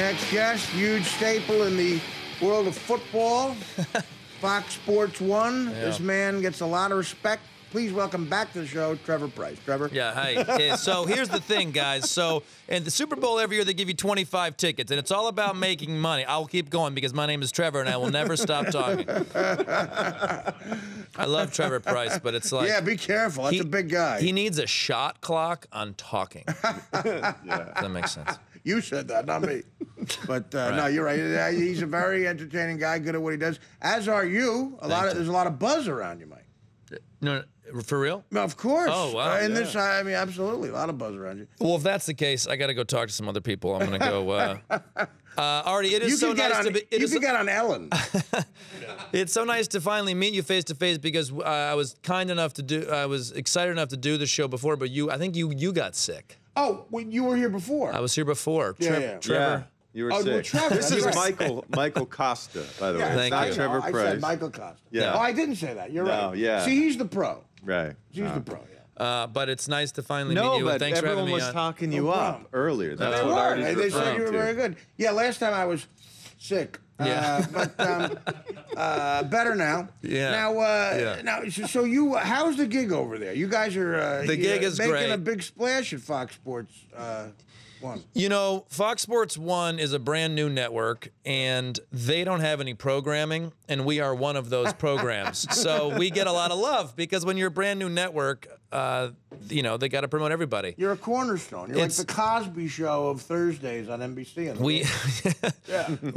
next guest, huge staple in the world of football, Fox Sports 1. Yeah. This man gets a lot of respect. Please welcome back to the show, Trevor Price. Trevor? Yeah, hi. So here's the thing, guys. So in the Super Bowl every year, they give you 25 tickets, and it's all about making money. I'll keep going because my name is Trevor, and I will never stop talking. I love Trevor Price, but it's like... Yeah, be careful. That's a big guy. He needs a shot clock on talking. Yeah. That makes sense. You said that, not me. But Right. no, you're right. He's a very entertaining guy, good at what he does. As are you. There's a lot of buzz around you, Mike. No, for real? Well, of course. Oh, wow. In this, I mean, absolutely, a lot of buzz around you. Well, if that's the case, I got to go talk to some other people. I'm going to go. Artie, it is so nice to be. You can get on Ellen. It's so nice to finally meet you face to face because I was kind enough to do. I was excited enough to do the show before, but I think you got sick. Oh, well, you were here before. I was here before. Yeah. Trevor. You were Oh, well, sick. Trevor, This that's is right. Michael Kosta, by the way. Thank Not you. Trevor I Price. said Michael Kosta. Yeah. Oh, I didn't say that. You're No, right. yeah. See, he's the pro. Right. He's the pro, yeah. But it's nice to finally meet No, you. but And thanks for having everyone me was on. talking No you problem. up earlier. That's They what were. Artie's They said referring you were to. very good. Yeah, last time I was sick. Yeah. But better now. Yeah. Now, so you, how's the gig over there? You guys are The gig is making great. a big splash at Fox Sports 1. You know, Fox Sports 1 is a brand new network, and they don't have any programming, and we are one of those programs. So we get a lot of love because when you're a brand new network, you know, they got to promote everybody. You're a cornerstone. You're like the Cosby Show of Thursdays on NBC.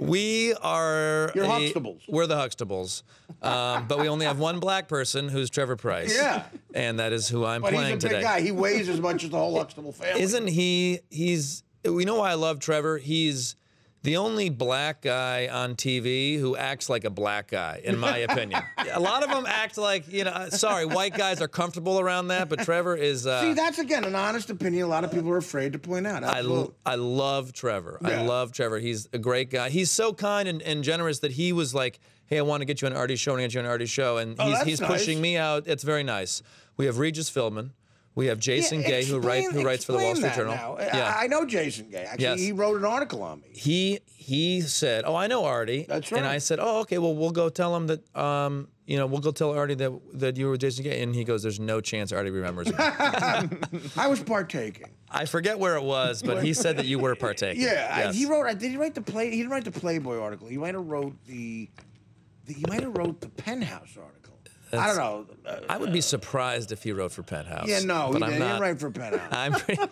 We are. You're Huxtables. We're the Huxtables, but we only have one black person who's Trevor Price. Yeah. And that is who I'm But playing he's a big today. guy. He weighs as much as the whole Huxtable family. Isn't he? You know why I love Trevor? He's the only black guy on TV who acts like a black guy, in my opinion. A lot of them act like, you know, sorry, white guys are comfortable around that, but Trevor is... See, that's, again, an honest opinion a lot of people are afraid to point out. I love Trevor. Yeah. I love Trevor. He's a great guy. He's so kind and generous that he was like, hey, I want to get you on Artie's show, and he's pushing me out. It's very nice. We have Regis Philbin. We have Jason Gay, who writes for the Wall Street Journal. Now. Yeah. I know Jason Gay. Actually, Yes. he wrote an article on me. He said, "Oh, I know Artie." That's right. And I said, "Oh, okay. Well, we'll go tell him that. You know, we'll go tell Artie that you were with Jason Gay." And he goes, "There's no chance Artie remembers me." I was partaking. I forget where it was, but he said that you were partaking. Yeah, Yes. he wrote. Did he write the play? He didn't write the Playboy article. He might have wrote the Penthouse article. I don't know. I would be surprised if he wrote for Penthouse. Yeah, no, but he I'm not. didn't write for Penthouse. I'm pretty,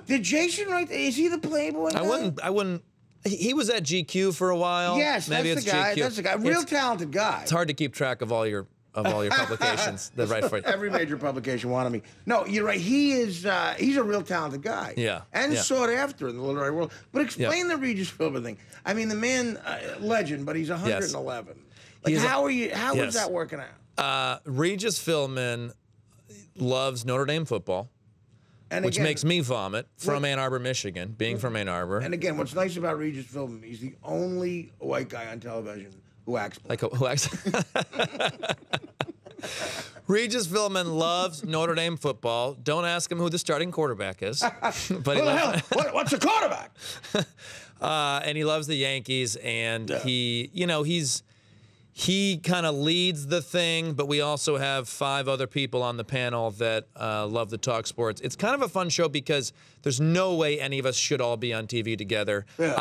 Did Jason write? Is he the Playboy guy? I wouldn't. He was at GQ for a while. Yes, maybe that's it's the guy. GQ. That's the guy. Real talented guy. It's hard to keep track of all your publications that write for you. Every major publication wanted me. No, you're right. He's a real talented guy. Yeah. And Yeah. sought after in the literary world. But explain the Regis Philbin thing. I mean, the man, legend, but he's 111. Like, how is that working out? Regis Philbin loves Notre Dame football, And which again, makes me vomit from Ann Arbor, Michigan, being from Ann Arbor. And again, what's nice about Regis Philbin, he's the only white guy on television who acts black. Like who acts? Regis Philbin loves Notre Dame football. Don't ask him who the starting quarterback is. But Who the hell? What's a quarterback? and he loves the Yankees, and he kind of leads the thing, but we also have 5 other people on the panel that love to talk sports. It's kind of a fun show because there's no way any of us should all be on TV together. Yeah.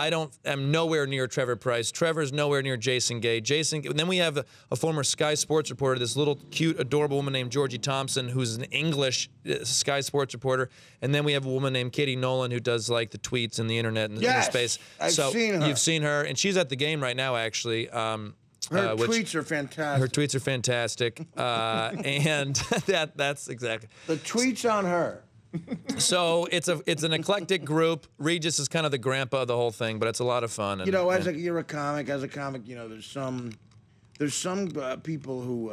I'm nowhere near Trevor Price. Trevor's nowhere near Jason Gay. And then we have a former Sky Sports reporter, this little cute, adorable woman named Georgie Thompson, who's an English Sky Sports reporter. And then we have a woman named Katie Nolan who does like the tweets and the internet and the space. I've seen her. You've seen her, and she's at the game right now, actually. Her tweets are fantastic. Her tweets are fantastic, and that's exactly the tweets on her. So it's an eclectic group. Regis is kind of the grandpa of the whole thing, but it's a lot of fun. And, you know, you're a comic. As a comic, you know, there's some people who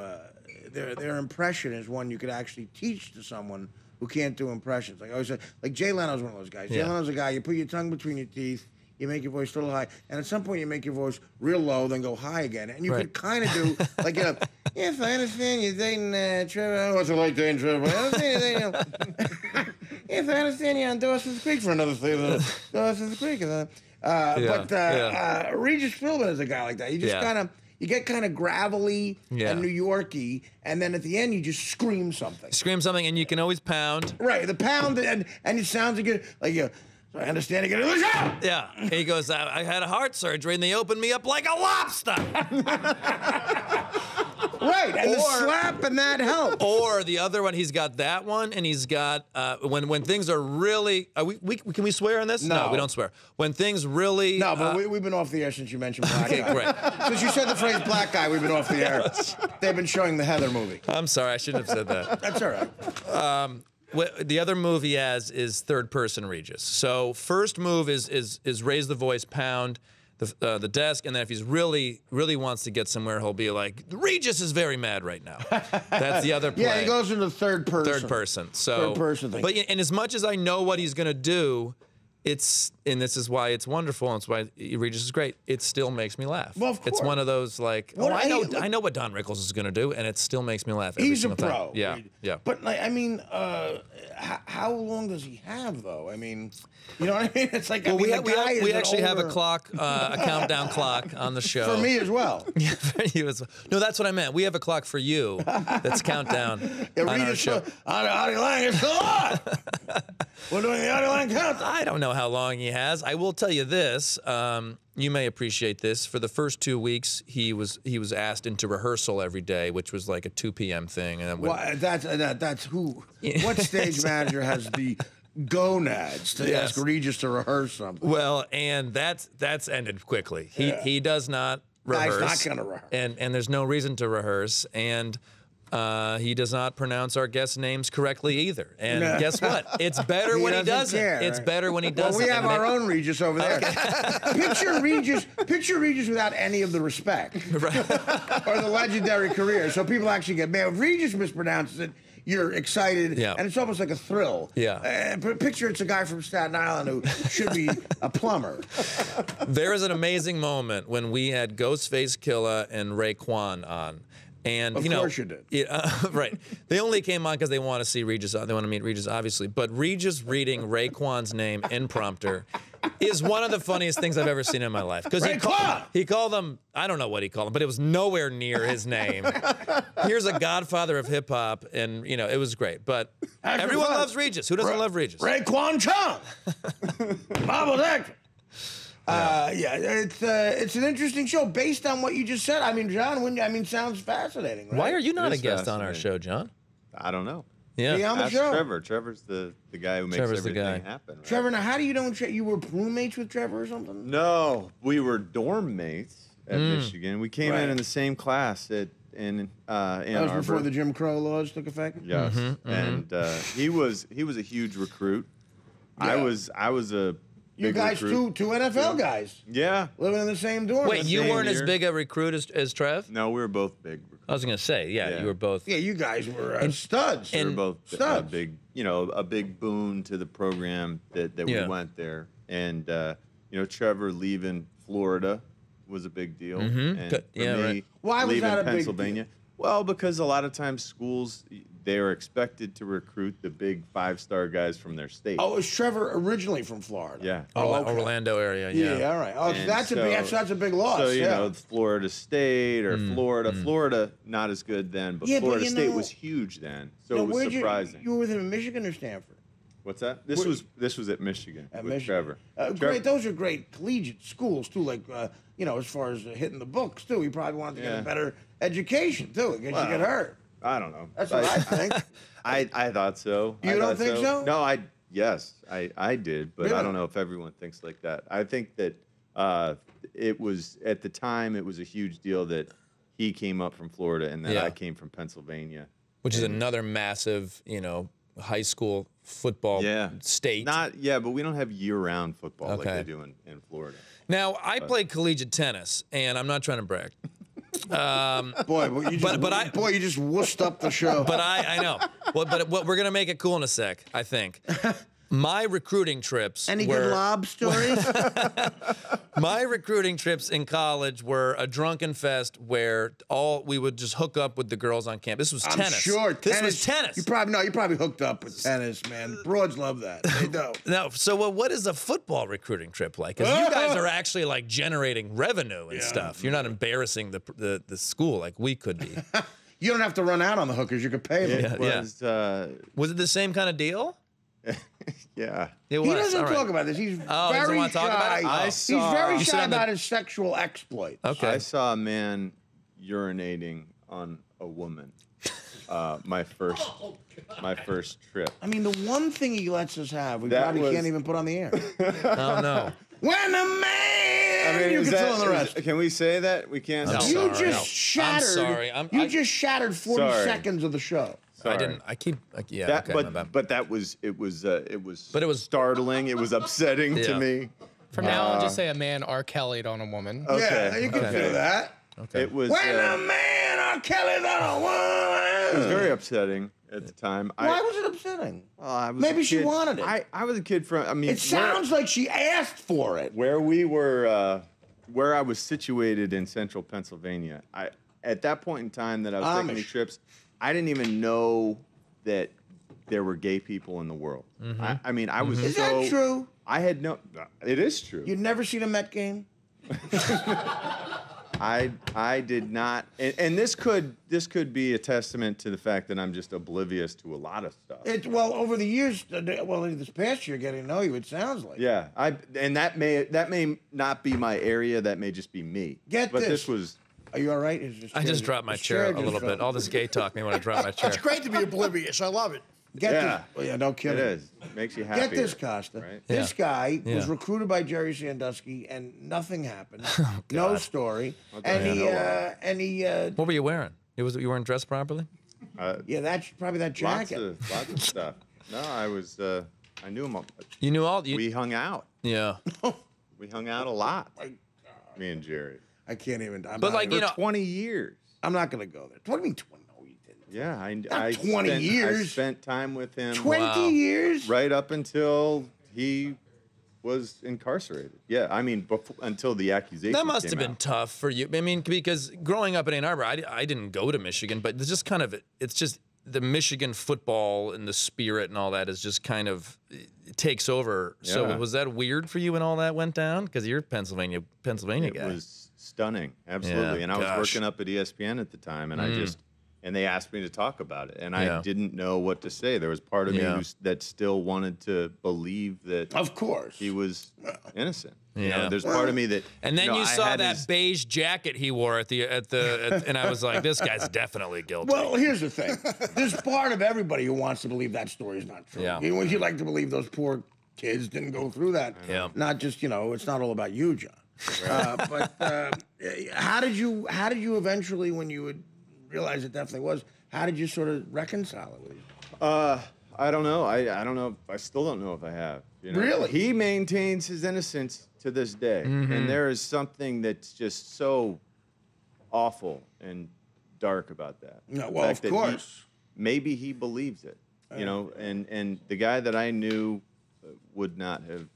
their impression is one you could actually teach to someone who can't do impressions. Like I always say, like Jay Leno's one of those guys. Jay Leno's a guy. You put your tongue between your teeth. You make your voice a little high, and at some point you make your voice real low, then go high again. And you could kind of do, like, if I understand you're dating Trevor, what's it like dating Trevor? I understand you're dating, if I understand you're on Dawson's Creek for another season, Dawson's Creek. Regis Philbin is a guy like that. You just you get kind of gravelly and New Yorky, and then at the end you just scream something. Scream something, and you can always pound. Right, the pound, and it sounds like you. So I understand you get in the show. Yeah, he goes, I had a heart surgery, and they opened me up like a lobster. Right, and the slap and that helps. Or the other one, he's got that one, and he's got when things are really. Can we swear on this? No, we don't swear. When things really. No, but we've been off the air since you mentioned black guy. Okay, great. Since you said the phrase black guy, we've been off the air. They've been showing the Heather movie. I'm sorry, I shouldn't have said that. That's all right. The other move he has is third person Regis. So first move is raise the voice, pound the desk, and then if he's really wants to get somewhere, he'll be like, Regis is very mad right now. That's the other play. Yeah, he goes into third person. Third person. So third person thing. But and as much as I know what he's gonna do, and this is why it's wonderful, and it's why Regis is great. It still makes me laugh. Well, of course. It's one of those like, I know what Don Rickles is going to do, and it still makes me laugh. Every He's a single pro. time. Yeah, yeah. But like, I mean, how long does he have though? I mean, you know what I mean? It's like Well, we actually have a clock, a countdown clock on the show for me as well. Yeah, for you as well. No, that's what I meant. We have a clock for you. That's countdown on our show. Artie Lange is still on. We're doing the Artie Lange countdown. I don't know how long he has. I will tell you this. You may appreciate this. For the first 2 weeks, he was asked into rehearsal every day, which was like a 2 p.m. thing. And well, that's who. What stage manager has the gonads to ask Regis to rehearse something? Well, and that's ended quickly. He does not rehearse. He's not going to rehearse. And there's no reason to rehearse. And he does not pronounce our guests' names correctly either. And guess what? It's better when he doesn't. It's better when he doesn't. Well, we have our own Regis over there. Okay. Picture Regis without any of the respect. Right. Or the legendary career. So people actually get mad. If Regis mispronounces it, you're excited, and it's almost like a thrill. Yeah. Picture it's a guy from Staten Island who should be a plumber. There is an amazing moment when we had Ghostface Killah and Raekwon on. And of course you did. Yeah, right. They only came on because they want to see Regis. They want to meet Regis, obviously. But Regis reading Raekwon's name in prompter is one of the funniest things I've ever seen in my life. Because he called him, I don't know what he called him, but it was nowhere near his name. Here's a godfather of hip hop, and it was great. But everyone loves Regis. Who doesn't love Regis? Raekwon Chung, marvelous actor. It's an interesting show based on what you just said. I mean, John, sounds fascinating, right? Why are you not a guest on our show, John? I don't know. Yeah, on the Ask show. Trevor. Trevor's the guy who makes everything happen. Right? Trevor, now how do you know you were roommates with Trevor or something? No, we were dorm mates at Michigan. We came in the same class in Ann Arbor. That was before the Jim Crow laws took effect. Yes, and he was a huge recruit. Yeah. I was a you guys two NFL guys. Yeah, living in the same dorm. Wait, you weren't as big a recruit as Trev? No, we were both big recruits. I was gonna say, you were both. Yeah, you guys were studs. We were both studs. A big boon to the program that we went there. And Trevor leaving Florida was a big deal. And for me, why was that a Pennsylvania? Big deal? Well, because a lot of times schools, they are expected to recruit the big 5-star guys from their state. Oh, was Trevor originally from Florida? Yeah. Orlando area, Yeah, all right. Oh, that's a big loss. So, Florida State or Florida. Florida, not as good then, but Florida State was huge then. So it was surprising. You were with him in Michigan or Stanford? What's that? This was at Michigan with Trevor. Great. Those are great collegiate schools, too, like, as far as hitting the books, too. He probably wanted to get a better education, too, in case you get hurt. I don't know. That's what I think. I thought so. You don't think so? No, I did, but really? I don't know if everyone thinks like that. I think that it was, at the time, it was a huge deal that he came up from Florida and that I came from Pennsylvania. Which is another massive, high school football state. But we don't have year-round football like they do in Florida. Now, I played collegiate tennis, and I'm not trying to brag. You just wussed up the show. But I know. Well, but we're gonna make it cool in a sec, I think. My recruiting trips Any were, good lob stories? My recruiting trips in college were a drunken fest where we would just hook up with the girls on campus. This was I'm tennis. sure. This was tennis. You probably hooked up with tennis, man. Broads love that. They do. No, so what is a football recruiting trip like? Because you guys are actually like generating revenue and stuff. You're not embarrassing the school like we could be. You don't have to run out on the hookers. You could pay them. Was it the same kind of deal? Yeah. It was. He doesn't talk about this. He's very want to talk about it? shy. He's very shy about his sexual exploits. Okay. I saw a man urinating on a woman. My first trip. I mean, the one thing he lets us have, we probably can't even put on the air. Oh no. When a man, I mean, you can fill in the rest. Can we say that? We can't. You just shattered. I'm sorry. You just shattered 40 seconds of the show. I didn't. I keep. Yeah. Okay, my bad. But that was. It was. But it was startling. It was upsetting to me. From now on, just say a man R. Kelly'd on a woman. Okay. Yeah, you can do that. Okay. It was. When a man R. Kelly's on a woman. It was very upsetting at the time. Why was it upsetting? I was Maybe a she kid. wanted it. I was a kid from. I mean, It sounds like she asked for it. where we were, where I was situated in central Pennsylvania. At that point in time that I was taking these trips, I didn't even know that there were gay people in the world. I mean, I was Is that true? I had no. It is true. You'd never seen a Met game? I did not, and this could be a testament to the fact that I'm just oblivious to a lot of stuff. Well, over the years, this past year, getting to know you, it sounds like. Yeah, and that may not be my area. That may just be me. But this was. Are you all right? I just dropped my chair a little bit. All this gay talk made me want to drop my chair. It's great to be oblivious. I love it. This. Well, yeah, no kidding. It is. Makes you happy. Get this, Kosta. Right? This guy was recruited by Jerry Sandusky, and nothing happened. No story. Okay. And he. What were you wearing? You weren't dressed properly? Yeah, that's probably that jacket. Lots of stuff. No, I was. I knew him. You knew all. We hung out. Yeah. We hung out a lot. Me and Jerry. I can't even. For 20 years. I'm not going to go there. What do you mean 20? No, you didn't. Yeah, I 20 years. I spent time with him. 20 years? Right up until he was incarcerated. Yeah, I mean, until the accusation. That must have been tough for you. I mean, because growing up in Ann Arbor, I didn't go to Michigan, but it's just it's just the Michigan football and the spirit and all that is just kind of it takes over. Yeah. So was that weird for you when all that went down? Because you're a Pennsylvania guy. It was stunning, absolutely. Yeah, and I was working up at ESPN at the time, and and they asked me to talk about it, and I didn't know what to say. There was part of me that still wanted to believe that, of course, he was innocent. Yeah, you know, there's part of me that. And then you saw that beige jacket he wore and I was like, this guy's definitely guilty. Well, here's the thing: there's part of everybody who wants to believe that story is not true. Yeah. You like to believe those poor kids didn't go through that. Yeah. Not just it's not all about you, John. But how did you eventually, when you would realize it definitely was, how did you sort of reconcile it with you? I don't know. I don't know. I still don't know if I have. Really? He maintains his innocence to this day, and there is something that's just so awful and dark about that. No, well, of course. Maybe he believes it, and the guy that I knew would not have.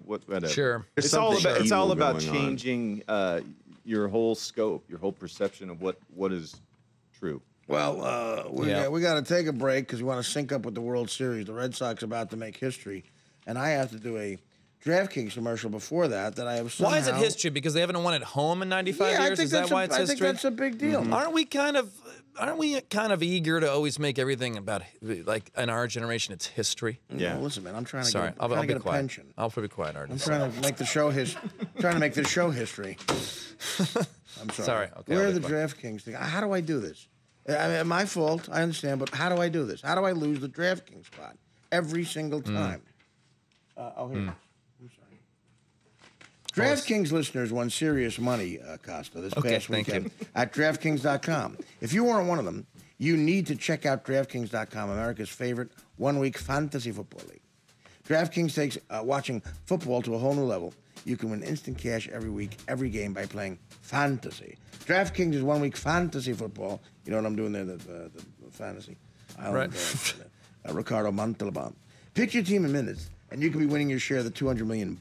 Whatever. Sure. It's all about changing your whole scope, your whole perception of what is true. Well, we got to take a break because we want to sync up with the World Series. The Red Sox are about to make history, and I have to do a DraftKings commercial before that I have somehow... Why is it history? Because they haven't won at home in 95 years? Is that why it's history? I think that's a big deal. Aren't we kind of eager to always make everything about, like, in our generation, it's history? Yeah. No, listen, man, I'm trying to Sorry, get, I'll get be a quiet. pension. I'll be quiet, Artie. I'm trying to make the show history. I'm sorry. Okay, Where are the DraftKings thing? How do I do this? I mean, my fault, I understand, but how do I do this? How do I lose the DraftKings spot every single time? Here. I'm sorry. DraftKings listeners won serious money, Kosta, this past weekend at DraftKings.com. If you weren't one of them, you need to check out DraftKings.com, America's favorite one-week fantasy football league. DraftKings takes watching football to a whole new level. You can win instant cash every week, every game by playing fantasy. DraftKings is one-week fantasy football. You know what I'm doing there, the fantasy. Right. Ricardo Montalban. Pick your team in minutes and you could be winning your share of the $200 million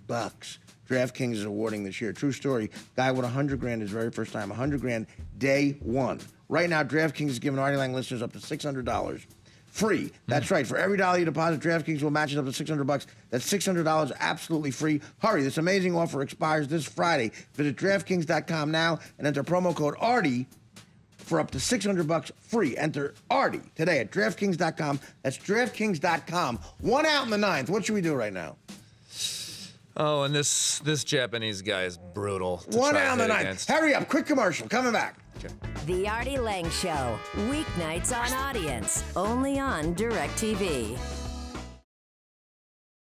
DraftKings is awarding this year. True story. Guy with 100 grand his very first time. 100 grand day one. Right now, DraftKings is giving Artie Lange listeners up to $600 free. That's right. For every dollar you deposit, DraftKings will match it up to $600. That's $600 absolutely free. Hurry. This amazing offer expires this Friday. Visit DraftKings.com now and enter promo code Artie for up to $600 free. Enter Artie today at DraftKings.com. That's DraftKings.com. 1 out in the 9th. What should we do right now? Oh, and this Japanese guy is brutal. 1 out in the 9th. Hurry up. Quick commercial. Coming back. Okay. The Artie Lange Show. Weeknights on Audience. Only on DirecTV.